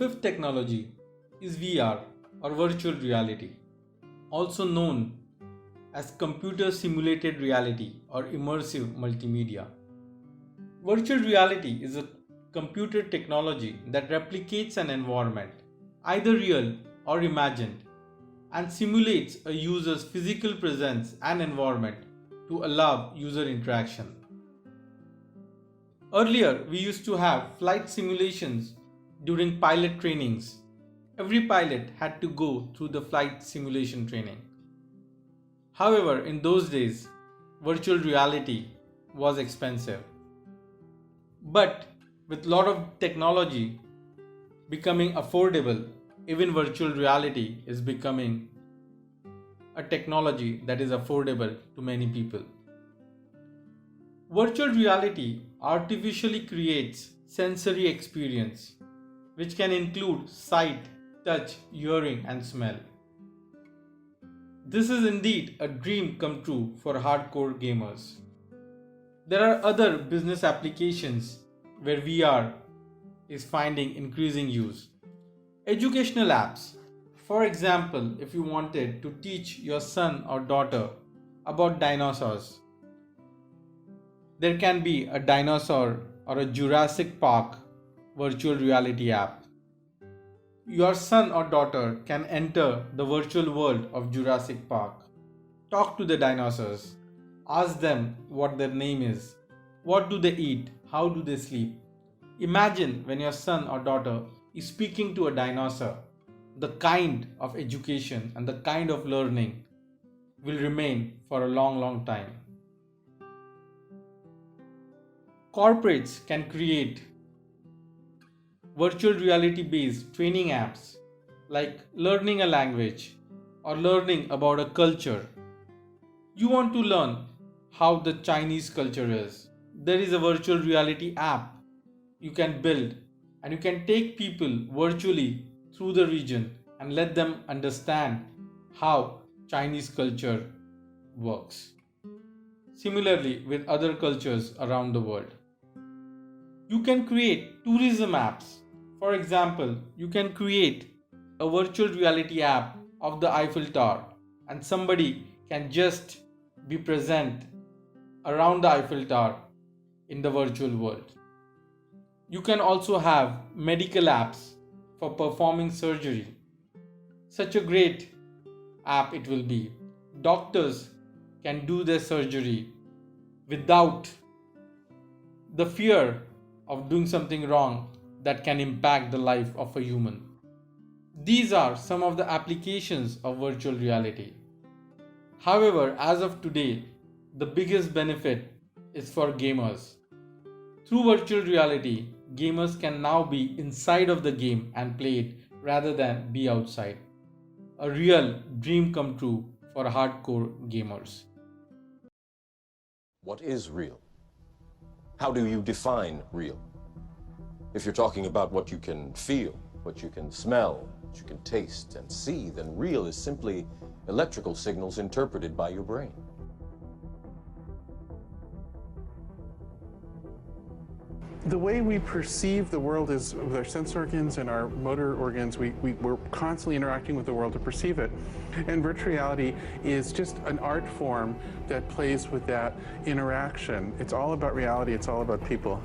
fifth technology is VR or virtual reality, also known as computer simulated reality or immersive multimedia. Virtual reality is a computer technology that replicates an environment, either real or imagined, and simulates a user's physical presence and environment to allow user interaction. Earlier, we used to have flight simulations during pilot trainings. Every pilot had to go through the flight simulation training. However, in those days, virtual reality was expensive. But with a lot of technology becoming affordable, even virtual reality is becoming a technology that is affordable to many people. Virtual reality artificially creates sensory experience, which can include sight, touch, hearing, and smell. This is indeed a dream come true for hardcore gamers. There are other business applications where VR is finding increasing use. Educational apps. For example, if you wanted to teach your son or daughter about dinosaurs, there can be a dinosaur or a Jurassic Park virtual reality app. Your son or daughter can enter the virtual world of Jurassic Park, talk to the dinosaurs, ask them what their name is, what do they eat, how do they sleep. Imagine when your son or daughter is speaking to a dinosaur, the kind of education and the kind of learning will remain for a long time. Corporates can create virtual reality based training apps like learning a language or learning about a culture. You want to learn how the Chinese culture is. There is a virtual reality app you can build, and you can take people virtually through the region and let them understand how Chinese culture works. Similarly, with other cultures around the world. You can create tourism apps. For example, you can create a virtual reality app of the Eiffel Tower, and somebody can just be present around the Eiffel Tower in the virtual world. You can also have medical apps for performing surgery. Such a great app it will be. Doctors can do their surgery without the fear of doing something wrong that can impact the life of a human. These are some of the applications of virtual reality. However, as of today, the biggest benefit is for gamers. Through virtual reality, gamers can now be inside of the game and play it rather than be outside. A real dream come true for hardcore gamers. What is real? How do you define real? If you're talking about what you can feel, what you can smell, what you can taste and see, then real is simply electrical signals interpreted by your brain. The way we perceive the world is with our sense organs and our motor organs. We're constantly interacting with the world to perceive it. And virtual reality is just an art form that plays with that interaction. It's all about reality, it's all about people.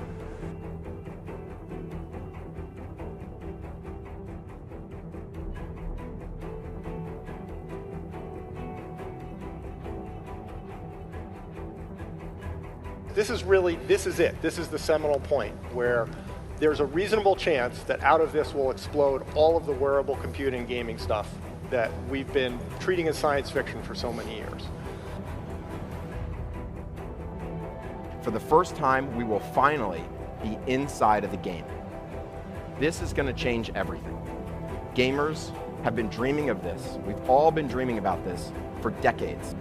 This is it. This is the seminal point where there's a reasonable chance that out of this will explode all of the wearable computing gaming stuff that we've been treating as science fiction for so many years. For the first time, we will finally be inside of the game. This is going to change everything. Gamers have been dreaming of this. We've all been dreaming about this for decades.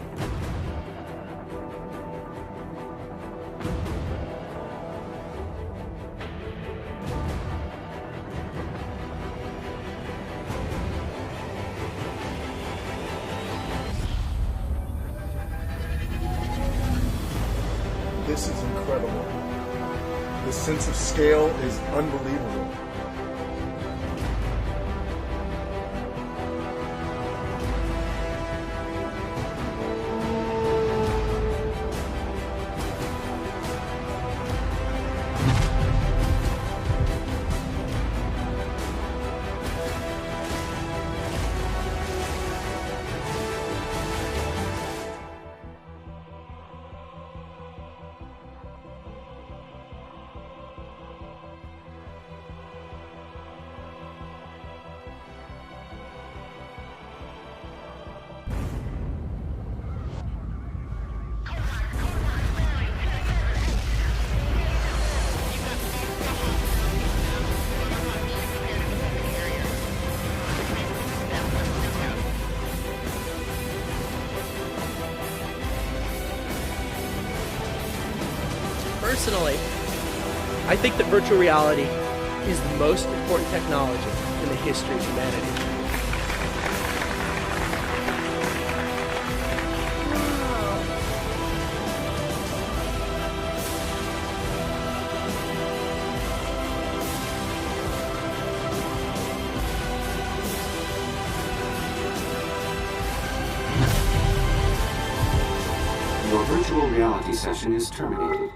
This is incredible. The sense of scale is unbelievable. Personally, I think that virtual reality is the most important technology in the history of humanity. Your virtual reality session is terminated.